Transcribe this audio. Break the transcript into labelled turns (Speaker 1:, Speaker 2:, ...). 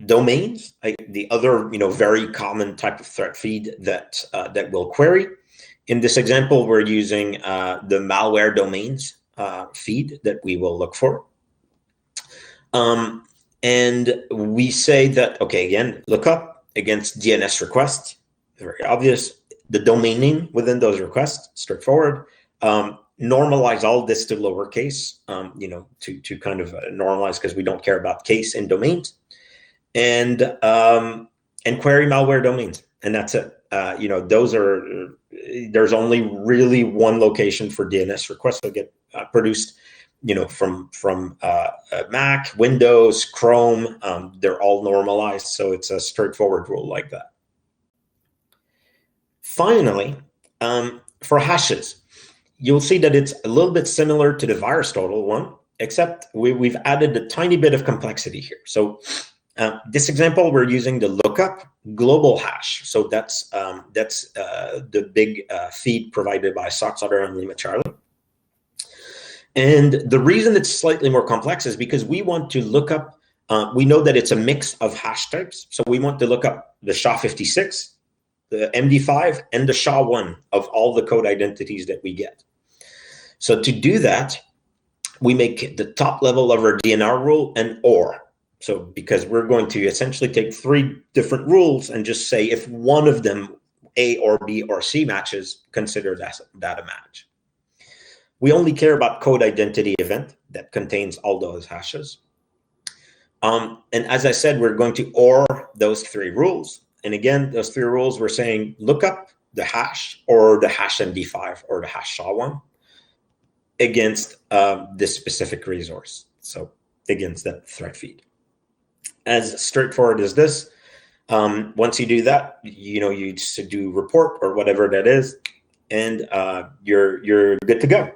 Speaker 1: domains, the other very common type of threat feed that that we'll query. In this example, we're using the malware domains feed that we will look for. And we say that, okay, again, lookup against DNS requests, very obvious. The domain name within those requests, straightforward. Normalize all this to lowercase, to kind of normalize, because we don't care about case in domains. And query malware domains, and that's it. Those are, there's only really one location for DNS requests that get produced, from Mac, Windows, Chrome. They're all normalized, so it's a straightforward rule like that. Finally, for hashes, you'll see that it's a little bit similar to the VirusTotal one, except we've added a tiny bit of complexity here. So this example, we're using the lookup global hash. So that's the big feed provided by SockSotter and LimaCharlie. And the reason it's slightly more complex is because we want to look up, we know that it's a mix of hash types. So we want to look up the SHA-56, the MD5, and the SHA-1 of all the code identities that we get. So to do that, we make the top level of our DNR rule an OR. So because we're going to essentially take 3 different rules and just say if one of them, A or B or C matches, consider that a match. We only care about code identity event that contains all those hashes. And as I said, we're going to OR those 3 rules. And again, those 3 rules, we're saying look up the hash or the hash MD5 or the hash SHA-1 against this specific resource. So against that threat feed. As straightforward as this. Once you do that, you just do report or whatever that is, and you're good to go.